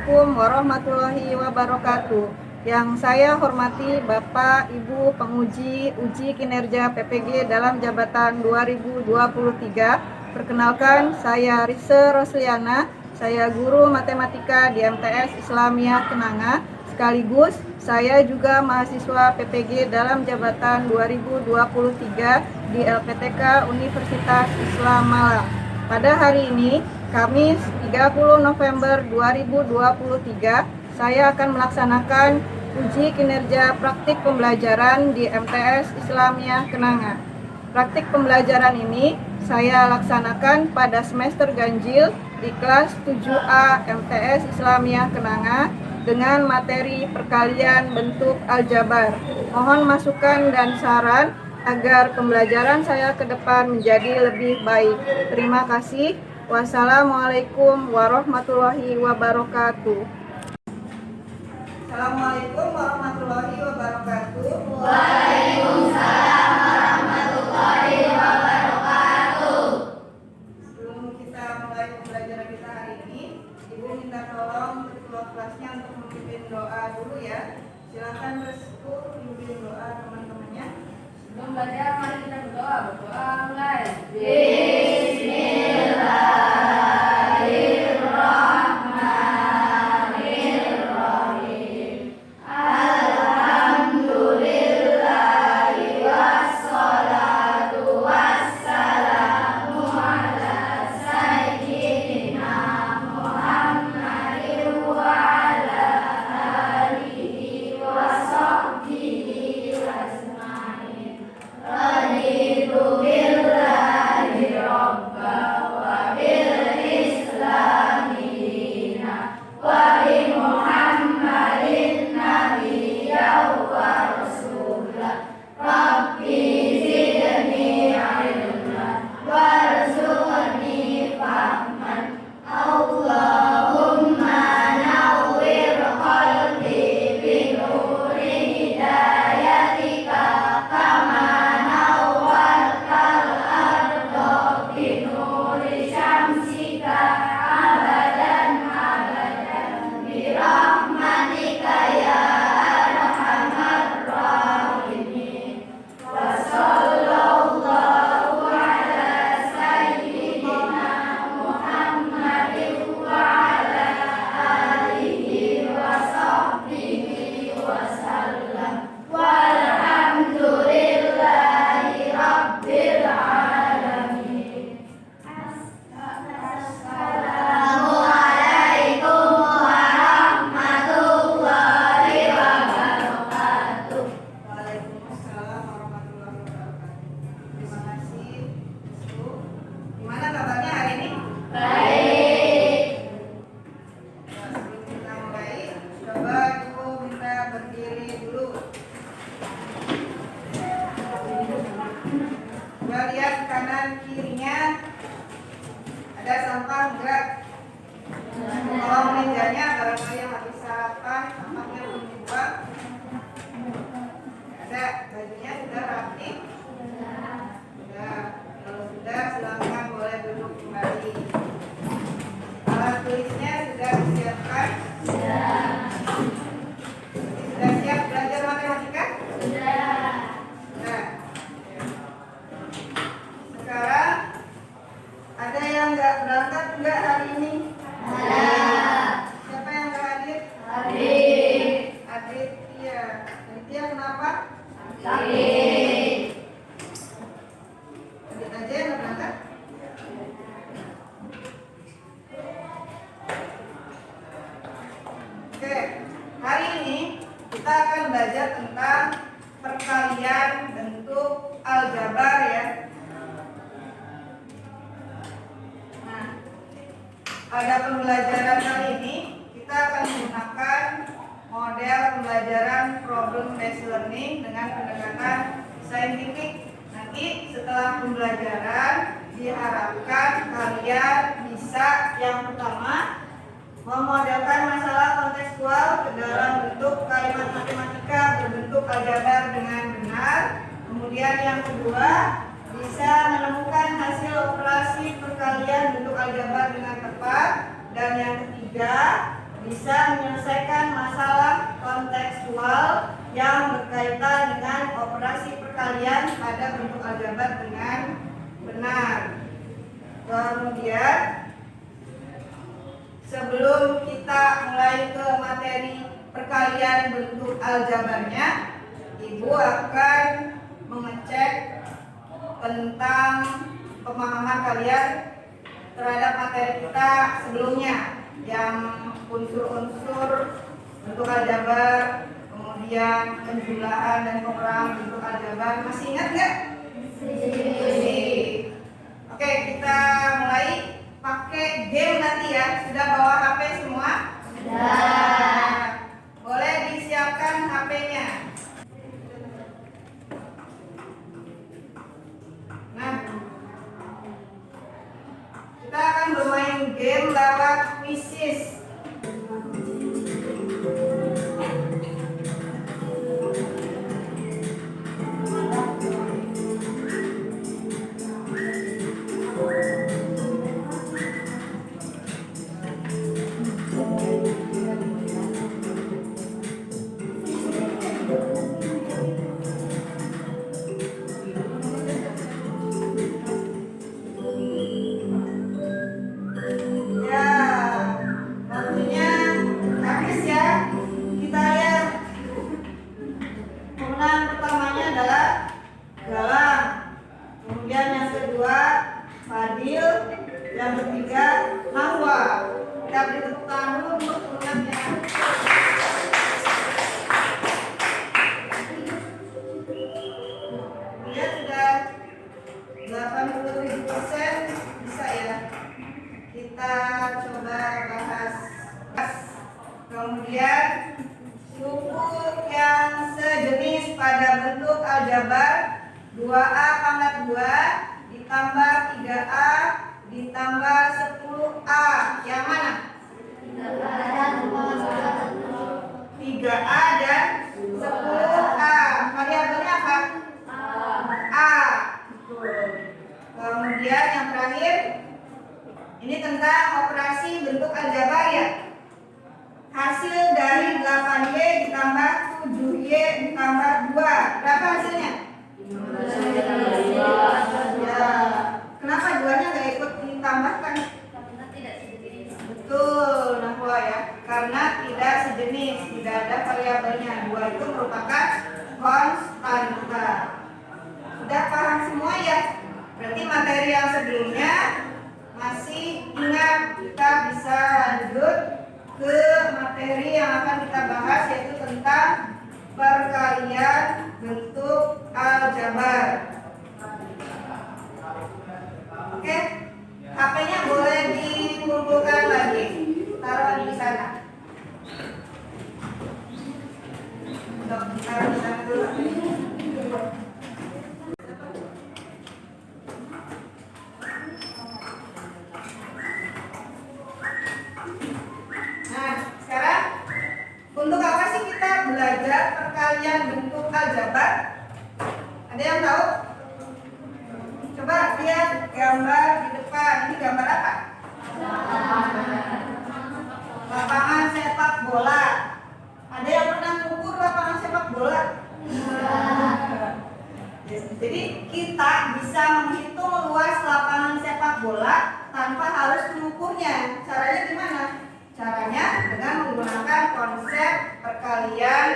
Assalamualaikum warahmatullahi wabarakatuh. Yang saya hormati Bapak, Ibu penguji uji kinerja PPG dalam jabatan 2023. Perkenalkan, saya Rise Rosliana, saya guru matematika di MTS Islamiyah Kenanga. Sekaligus saya juga mahasiswa PPG dalam jabatan 2023 di LPTK Universitas Islam Malang. Pada hari ini, Kamis 30 November 2023, saya akan melaksanakan uji kinerja praktik pembelajaran di MTS Islamiyah Kenanga. Praktik pembelajaran ini saya laksanakan pada semester ganjil di kelas 7A MTS Islamiyah Kenanga dengan materi perkalian bentuk aljabar. Mohon masukan dan saran agar pembelajaran saya ke depan menjadi lebih baik. Terima kasih. Wassalamualaikum warahmatullahi wabarakatuh. Assalamualaikum warahmatullahi wabarakatuh. Waalaikumsalam warahmatullahi wabarakatuh. Sebelum kita mulai pembelajaran kita hari ini, Ibu minta tolong ketua kelasnya untuk memimpin doa dulu ya. Silakan Restu memimpin doa teman-temannya. Sebelum belajar, mari kita berdoa. Berdoa mulai. Waalaikumsalam warahmatullahi wabarakatuh. Terima kasih, Restu. Gimana kabarnya hari ini? Baik. Ya, sebelum kita mulai, coba Ibu minta berdiri dulu. Coba lihat kanan kirinya, ada sampah enggak? Kalau mejanya barangkali yang habis sarapan, sampahnya belum dibuang. Ada, bajunya sudah rapi? Sudah. Kalau sudah, silakan boleh duduk kembali. Alat tulisnya sudah disiapkan? Sudah siap belajar matematika? Sudah. Sekarang ada yang nggak berangkat enggak hari ini? Siapa yang nggak hadir? Adit, iya. Aditya kenapa? Adit aja yang nggak berangkat? Oke, hari ini kita akan belajar tentang perkalian bentuk aljabar ya. Nah, pada pembelajaran kali ini kita akan menggunakan model pembelajaran problem based learning dengan pendekatan saintifik. Nanti setelah pembelajaran diharapkan kalian bisa yang pertama memodelkan masalah kontekstual ke dalam bentuk kalimat matematika berbentuk aljabar dengan benar. Kemudian yang kedua, bisa menemukan hasil operasi perkalian bentuk aljabar dengan tepat. Dan yang ketiga, bisa menyelesaikan masalah kontekstual yang berkaitan dengan operasi perkalian pada bentuk aljabar dengan benar. Kemudian sebelum kita mulai ke materi perkalian bentuk aljabarnya, Ibu akan mengecek tentang pemahaman kalian terhadap materi kita sebelumnya yang unsur-unsur bentuk aljabar, kemudian penjumlahan dan pengurangan bentuk aljabar. Masih ingat nggak? Masih. Oke, kita mulai pakai game nanti ya. Sudah bawa HP semua? Sudah. Boleh disiapkan HP-nya. Nah, kita akan bermain game lewat quizzes. Yang ketiga, Nahwa. Kita beri tepuk tangan dulu untuk pemenangnya. Dia sudah 80% bisa ya. Kita coba bahas. Kemudian suku yang sejenis pada bentuk aljabar 2A pangkat 2 ditambah 3A ditambah 10A. Yang mana? 3A dan 10A. Variabelnya apa? A. Kemudian yang terakhir, ini tentang operasi bentuk aljabar ya. Hasil dari 8Y ditambah 7Y ditambah 2. Berapa hasilnya? Ya. Kenapa 2-nya nggak ikut ditambahkan? Karena tidak sejenis. Betul, Nahwa ya. Karena tidak sejenis, tidak ada variabelnya. 2 itu merupakan konstanta. Sudah paham semua ya? Berarti materi yang sebelumnya masih ingat. Kita bisa lanjut ke materi yang akan kita bahas, yaitu tentang perkalian bentuk aljabar. Oke, HP-nya boleh dikumpulkan lagi, taruh di sana. Taruh di sana dulu. Nah, sekarang untuk apa sih kita belajar perkalian bentuk aljabar? Ada yang tahu? Coba lihat gambar di depan. Ini gambar apa? Lapangan sepak bola. Ada yang pernah mengukur lapangan sepak bola? Jadi kita bisa menghitung luas lapangan sepak bola tanpa harus mengukurnya. Caranya gimana? Caranya dengan menggunakan konsep perkalian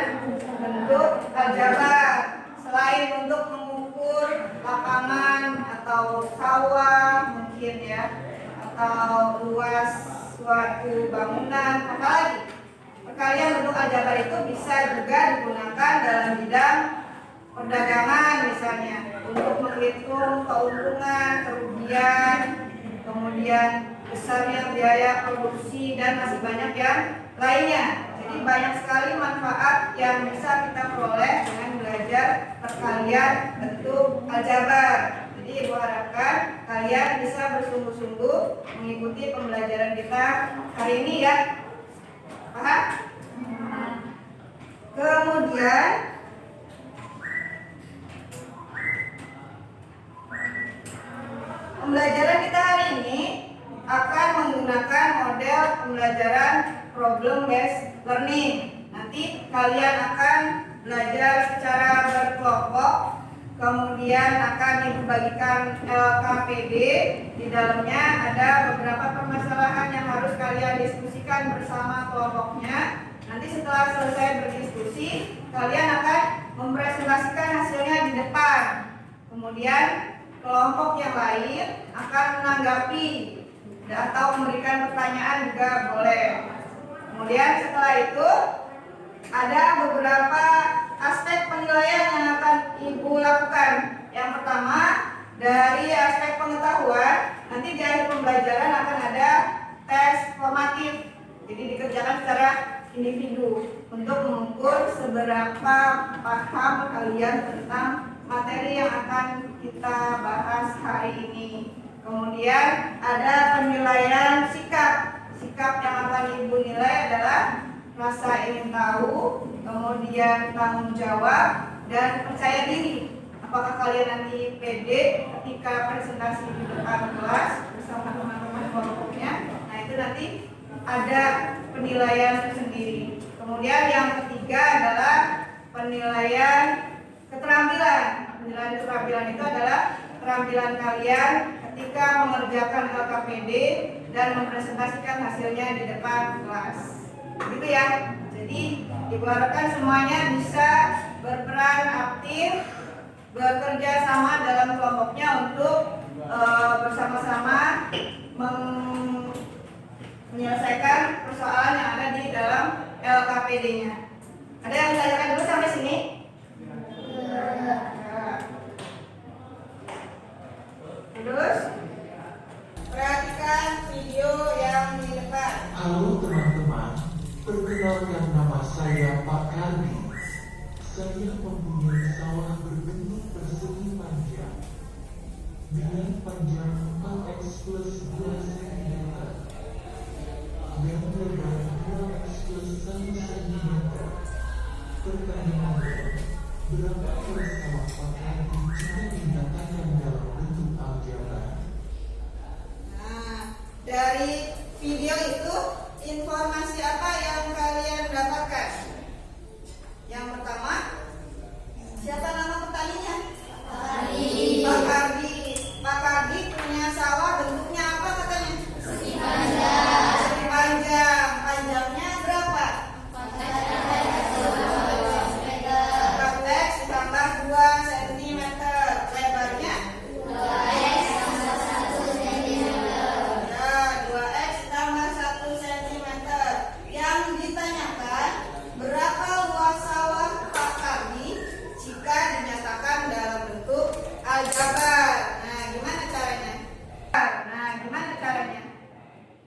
bentuk aljabar. Selain untuk mengukur lapangan atau sawah mungkin ya, atau luas suatu bangunan, apalagi perkalian bentuk aljabar itu bisa juga digunakan dalam bidang perdagangan misalnya, untuk menghitung keuntungan, kerugian, kemudian besarnya biaya produksi, dan masih banyak yang lainnya. Jadi banyak sekali manfaat yang bisa kita peroleh dengan belajar perkalian bentuk aljabar. Jadi Ibu harapkan kalian bisa bersungguh-sungguh mengikuti pembelajaran kita hari ini ya. Paham? Kemudian pembelajaran kita hari ini akan menggunakan model pembelajaran problem learning. Nanti kalian akan belajar secara berkelompok, kemudian akan dibagikan LKPD. Di dalamnya ada beberapa permasalahan yang harus kalian diskusikan bersama kelompoknya. Nanti setelah selesai berdiskusi, kalian akan mempresentasikan hasilnya di depan. Kemudian kelompok yang lain akan menanggapi atau memberikan pertanyaan juga boleh. Kemudian setelah itu ada beberapa aspek penilaian yang akan Ibu lakukan. Yang pertama, dari aspek pengetahuan, nanti di akhir pembelajaran akan ada tes formatif. Jadi dikerjakan secara individu untuk mengukur seberapa paham kalian tentang materi yang akan kita bahas hari ini. Kemudian ada penilaian sikap. Sikap yang akan Ibu nilai adalah rasa ingin tahu, kemudian tanggung jawab, dan percaya diri. Apakah kalian nanti pede ketika presentasi di depan kelas bersama teman-teman kelompoknya? Nah, itu nanti ada penilaian tersendiri. Kemudian yang ketiga adalah penilaian keterampilan. Penilaian keterampilan itu adalah keterampilan kalian ketika mengerjakan LKPD dan mempresentasikan hasilnya di depan kelas. Gitu ya. Jadi Ibu harapkan semuanya bisa berperan aktif, bekerja sama dalam kelompoknya untuk bersama-sama menyelesaikan persoalan yang ada di dalam LKPD-nya. Ada yang ditanyakan dulu sampai sini? Ya. Terus perhatikan video yang di depan. Halo teman-teman, perkenalkan nama saya Pak Kardi. Saya mempunyai sawah berbentuk persegi panjang dengan panjang 4x plus 2 cm dan lebar 2x plus 1 cm. Pertanyaannya, berapa luas sawah Pak Kardi jika dinyatakan dalam bentuk aljabar? Nah, dari video itu informasi apa yang kalian dapatkan? Yang pertama, siapa nama petaninya? Pak Kardi. Pak Kardi punya sawah bentuknya apa katanya? Persegi panjang. Persegi panjang. Panjangnya berapa? 4x ditambah 2 cm. Lebarnya? 2x tambah 1 cm. Ya, 2x tambah 1 cm. Yang ditanyakan, berapa luas sawah Pak Kardi jika dinyatakan dalam bentuk aljabar? Nah, gimana caranya?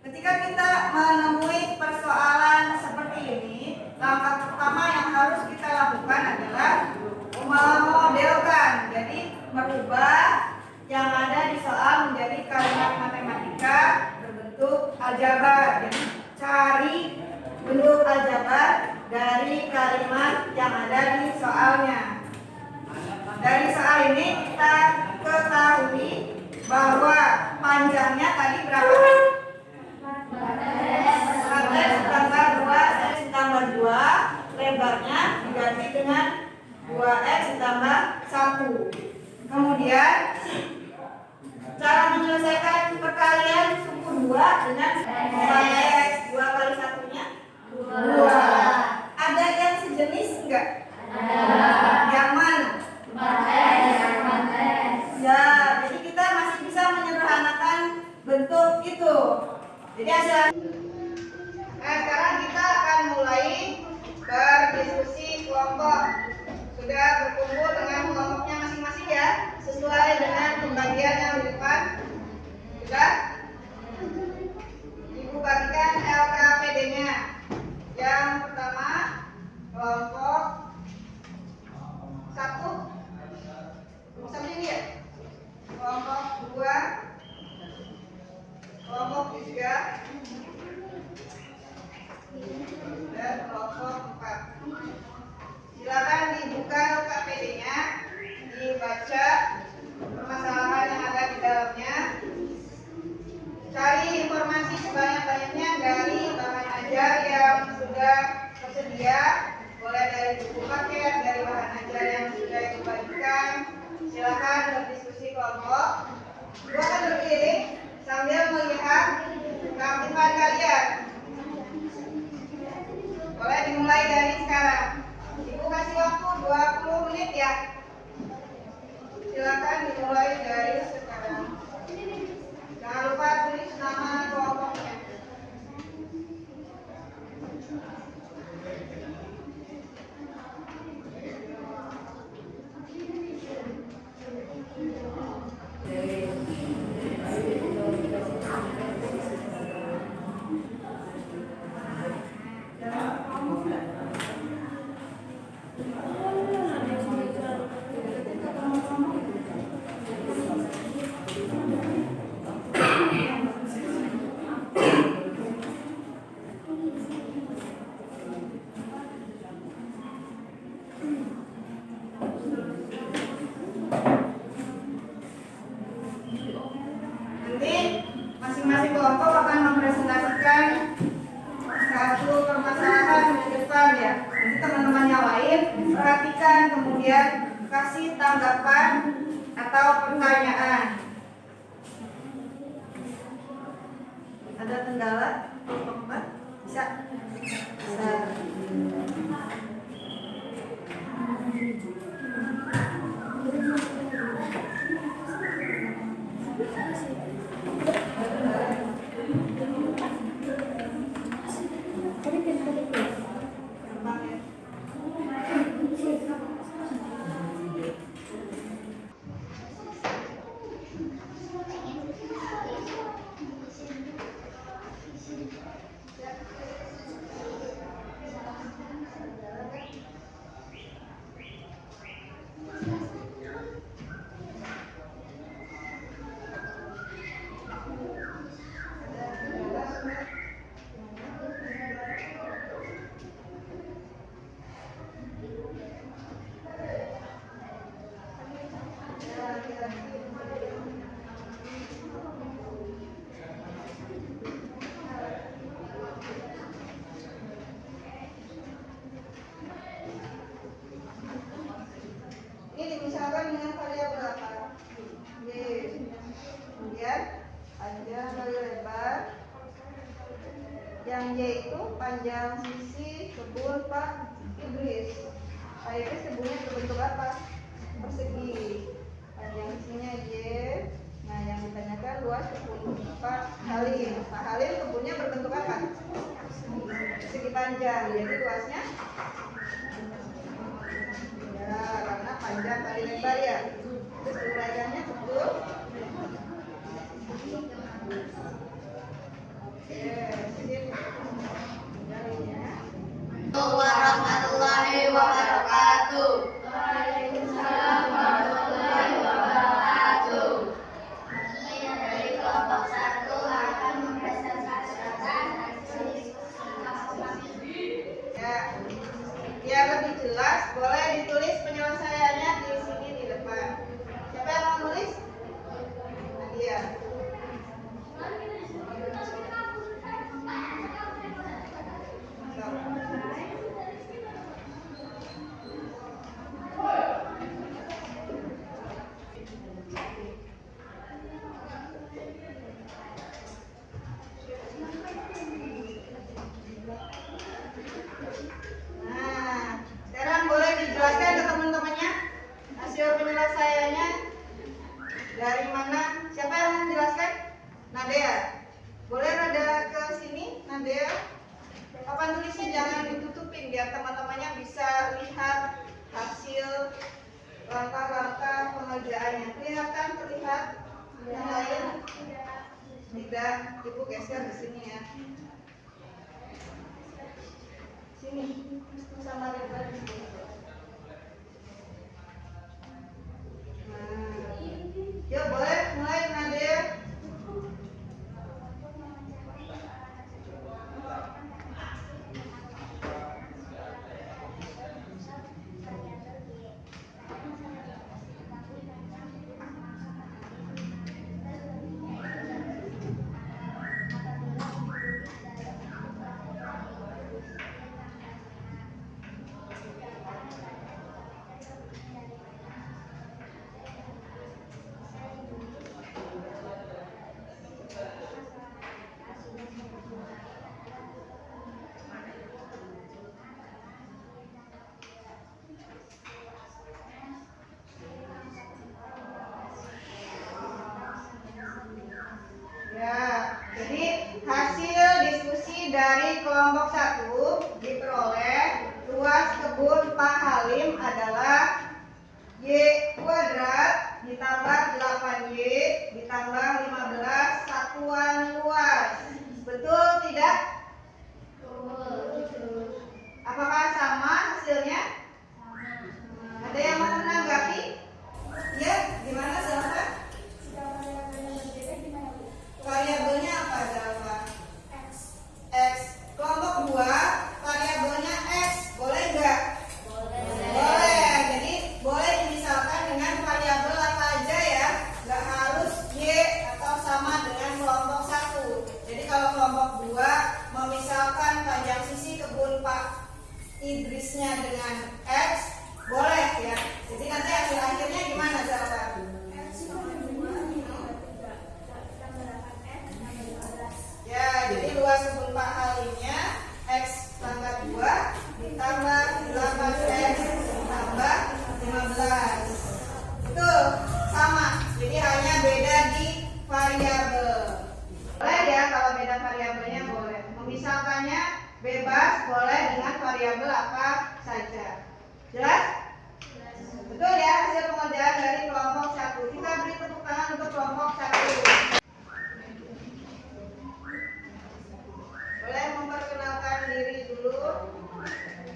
Ketika kita menemui persoalan seperti ini, langkah pertama yang harus kita lakukan adalah memodelkan. Jadi merubah yang ada di soal menjadi kalimat matematika berbentuk aljabar. Jadi cari bentuk aljabar dari kalimat yang ada di soalnya. Dari soal ini kita ketahui bahwa panjangnya tadi berapa? 4x ditambah 2x ditambah 2. Lebarnya diganti dengan 2x ditambah 1. Kemudian cara menyelesaikan perkalian suku 2 dengan 4x. 2 kali 1-nya 2. Ada yang sejenis enggak? Yang mana? 4x. Ya, jadi kita masih bisa menyederhanakan bentuk itu. Jadi hasil tersedia, boleh dari buku paket, dari bahan ajar yang sudah Ibu bagikan. Silakan berdiskusi kelompok. Ibu akan berdiri sambil melihat keaktifan kalian. Boleh dimulai dari sekarang. Ibu kasih waktu 20 menit ya. Silakan dimulai dari sekarang. Jangan lupa tulis nama kelompoknya. Nanti masing-masing kelompok akan mempresentasikan satu permasalahan di depan ya. Nanti teman-teman yang lain perhatikan, kemudian kasih tanggapan atau pertanyaan. Ada kendala kelompok 4? Bisa? Bisa. Ini dimisalkan dengan variabel apa? Y. Kemudian panjang kali lebar. Yang Y itu panjang sisi kebun Pak Idris. Pak Idris kebunnya berbentuk apa? Persegi. Panjang sisinya Y. Nah, yang ditanyakan luas kebun Pak Halim. Pak Halim kebunnya berbentuk apa? Persegi panjang. Jadi luasnya ya, karena panjang kali lebar ya. Terus uraiannya betul. Oke, sip. Jadinya. Warahmatullahi wabarakatuh. Waalaikumsalam warahmatullahi wabarakatuh. Dari kelompok 1 akan mempresentasikan hasil Ya, biar lebih jelas, boleh ditulis penyelesaiannya di sini di depan. Siapa yang mau nulis? Nadia. Nah, sekarang boleh dijelaskan ke teman-temannya hasil penyelesaiannya dari mana? Siapa yang mau menjelaskan? Nadia. Boleh rada ke sini, Nadia. Papan tulisnya jangan ditutupin biar teman-temannya bisa lihat hasil langkah-langkah pengerjaannya. Kelihatan terlihat yang lain? Tidak. Ibu geser di sini ya. Sini sama lebar di sini. Nah, yuk boleh mulai Nadia. Idrisnya dengan X, boleh ya. Jadi nanti hasil akhirnya gimana sahabat? Ya, jadi luas kebun Pak Halimnya X pangkat 2 ditambah 8X ditambah 15. Betul, sama. Jadi hanya beda di variabel. Boleh ya kalau beda variabelnya boleh. Memisahkannya bebas, boleh dengan variabel apa saja. Jelas? Betul ya, hasil pengerjaan dari kelompok 1. Kita beri tepuk tangan untuk kelompok 1. Boleh memperkenalkan diri dulu.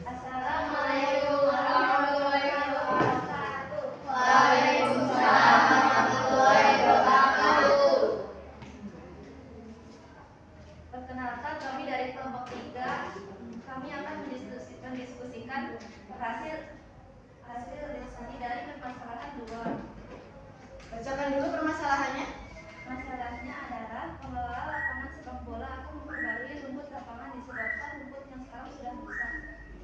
Assalamualaikum warahmatullahi wabarakatuh. Waalaikumsalam warahmatullahi wabarakatuh. Perkenalkan, kami dari kelompok 3. Kami akan mendiskusikan hasil diskusi dari permasalahan 2. Bacakan dulu permasalahannya. Masalahnya adalah pengelola lapangan sepak bola akan memperbarui rumput lapangan disebabkan rumput yang sekarang sudah rusak.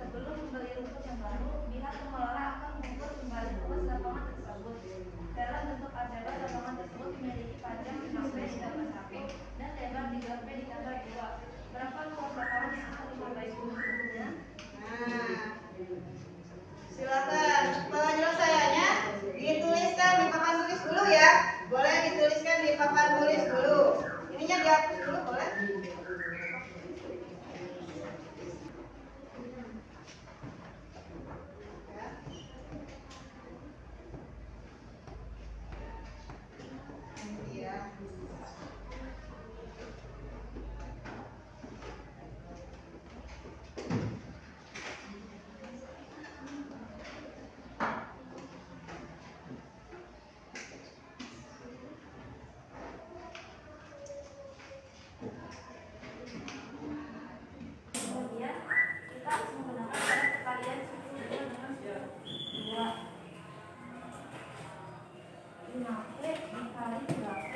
Sebelum membeli rumput yang baru, pihak pengelola akan mengukur kembali luas lapangan tersebut. Dalam bentuk aljabar, lapangan tersebut memiliki panjang 5p ditambah 1 dan lebar 3p ditambah 2. Berapa luas lapangan yang akan ditambahi rumputnya? Nah, silakan penyelesaiannya dituliskan di papan tulis dulu ya. Boleh dituliskan di papan tulis dulu. Ininya dihapus dulu boleh. Ya. Kemudian kita harus menggunakan cara perkalian 10 dengan 2. 5p dikali 2p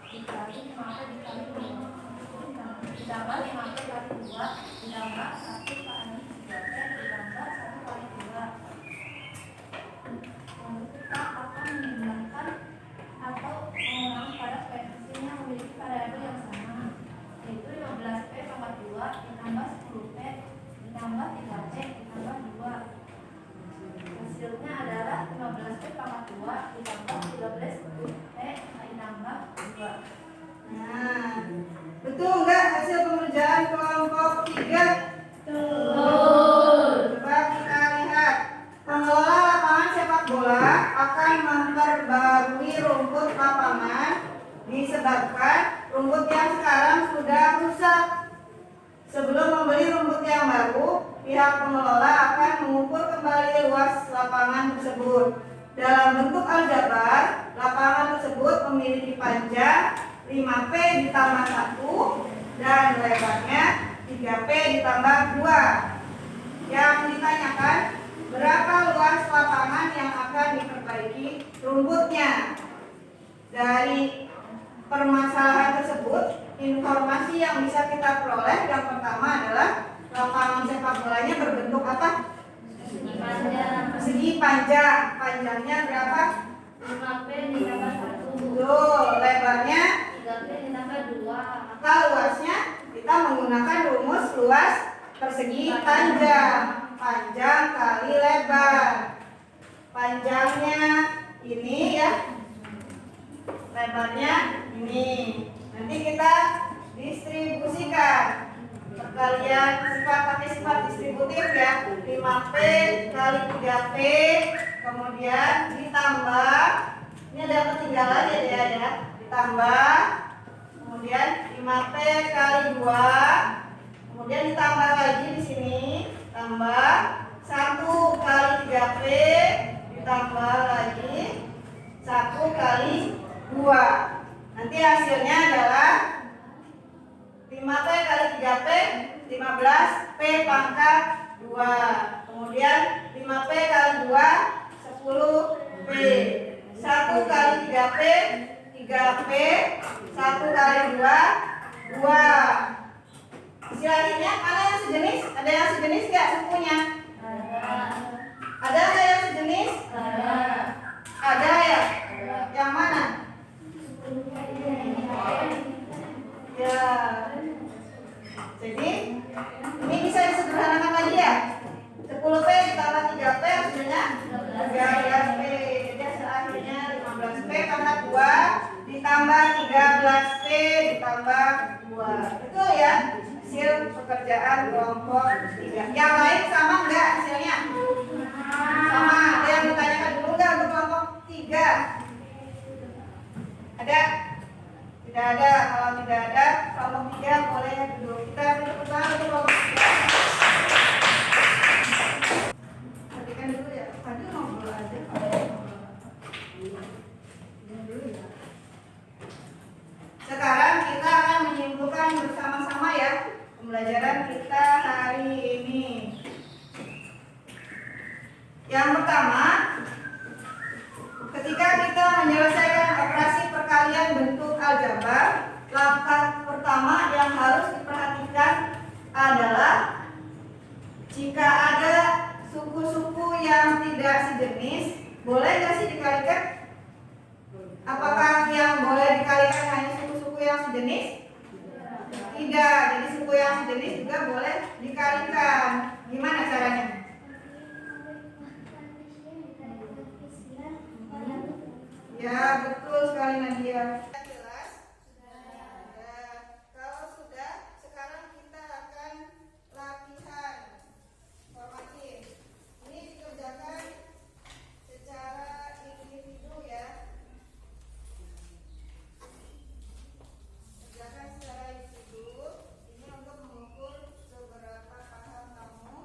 dikali 5p dikali 2 ditambah 5p kali 2 ditambah 1 kali 3p ditambah 1 kali 2. Lalu kita akan menggunakan atau mengurangi pada koefisien yang memiliki variabel yang sama, yaitu 15p pangkat 2 ditambah 10p ditambah 3p ditambah 2. Hasilnya adalah 15p pangkat 2 ditambah 13p ditambah 2. Nah, betul nggak hasil pengerjaan kelompok 3? Betul. Coba kita lihat. Pengelola lapangan sepak bola akan memperbarui rumput lapangan disebabkan rumput yang sekarang sudah rusak. Sebelum membeli rumput yang baru, pihak pengelola akan mengukur kembali luas lapangan tersebut. Dalam bentuk aljabar, lapangan tersebut memiliki panjang 5p ditambah 1 dan lebarnya 3p ditambah 2. Yang ditanyakan, berapa luas lapangan yang akan diperbaiki rumputnya? Dari permasalahan tersebut, informasi yang bisa kita peroleh yang pertama adalah lapangan sepak bolanya berbentuk apa? Persegi panjang. Panjangnya berapa? 5p ditambah 1. Betul. Lebarnya 3p ditambah 2. maka luasnya kita menggunakan rumus luas persegi panjang. Panjang kali lebar. Panjangnya ini ya, lebarnya ini. Nanti kita distribusikan. Perkalian sifat pakai sifat distributif ya. 5p kali 3p, kemudian ditambah, ini ada ketinggalan ya, ditambah, kemudian 5p kali 2, kemudian ditambah lagi di sini, tambah 1 kali 3p, ditambah lagi 1 kali 2. Nanti hasilnya adalah 5p kali 3p 15p pangkat 2. Kemudian 5p kali 2 10p. 1 kali 3p 3p, 1 kali 2 2. Hasil akhirnya mana yang sejenis? Ada yang sejenis nggak sukunya? ditambah 13P ditambah 2. Betul ya? Hasil pekerjaan kelompok 3. Yang lain sama enggak hasilnya? Sama. Ada yang ditanyakan dulu enggak untuk kelompok 3? Ada? Tidak ada. Kalau tidak ada, kelompok 3 boleh duduk. Kita duduk bersama untuk kelompok 3. Perhatikan dulu ya. Tadi ngobrol aja. Sekarang kita akan menyimpulkan bersama-sama ya pembelajaran kita hari ini. Yang pertama, ketika kita menyelesaikan operasi perkalian bentuk aljabar, langkah pertama yang harus diperhatikan adalah jika ada suku-suku yang tidak sejenis, boleh nggak sih dikalikan? Apakah yang boleh dikalikan hanya suku-suku yang sejenis? Tidak, jadi suku yang sejenis juga boleh dikalikan. Gimana caranya? Ya, betul sekali Nadia. Jelas? Sudah. Kalau sudah, sekarang kita akan latihan formatif. Ini dikerjakan secara individu ya. Kerjakan secara individu. Ini untuk mengukur seberapa paham kamu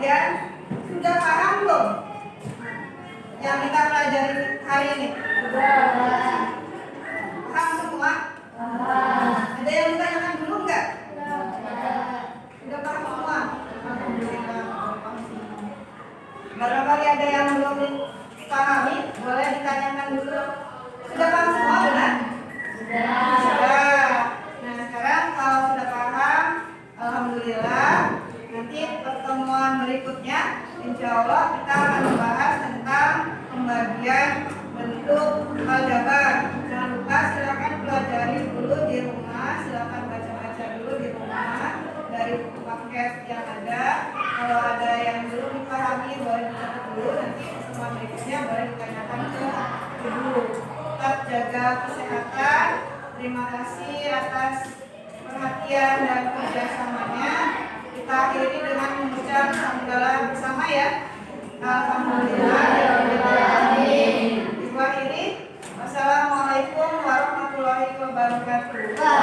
Kemudian sudah paham belum yang kita pelajari hari ini? Paham semua? Ada yang ditanyakan dulu enggak? Sudah paham semua? Alhamdulillah. Barangkali ada yang belum dipahami, boleh ditanyakan dulu. Sudah paham semua, benar? Sudah. Nah, sekarang kalau sudah paham, alhamdulillah. Nanti pertemuan berikutnya, insya Allah kita akan membahas tentang pembagian bentuk aljabar. Jangan lupa silakan pelajari dulu di rumah, silakan baca-baca dulu di rumah dari buku paket yang ada. Kalau ada yang belum dipahami boleh dicatat dulu, nanti pertemuan berikutnya boleh ditanyakan ke ibu. Tetap jaga kesehatan. Terima kasih atas perhatian dan kerjasamanya. Kita akhiri dengan mengucap hamdalah bersama ya. Alhamdulillah. Ibu akhiri. Wassalamualaikum warahmatullahi wabarakatuh.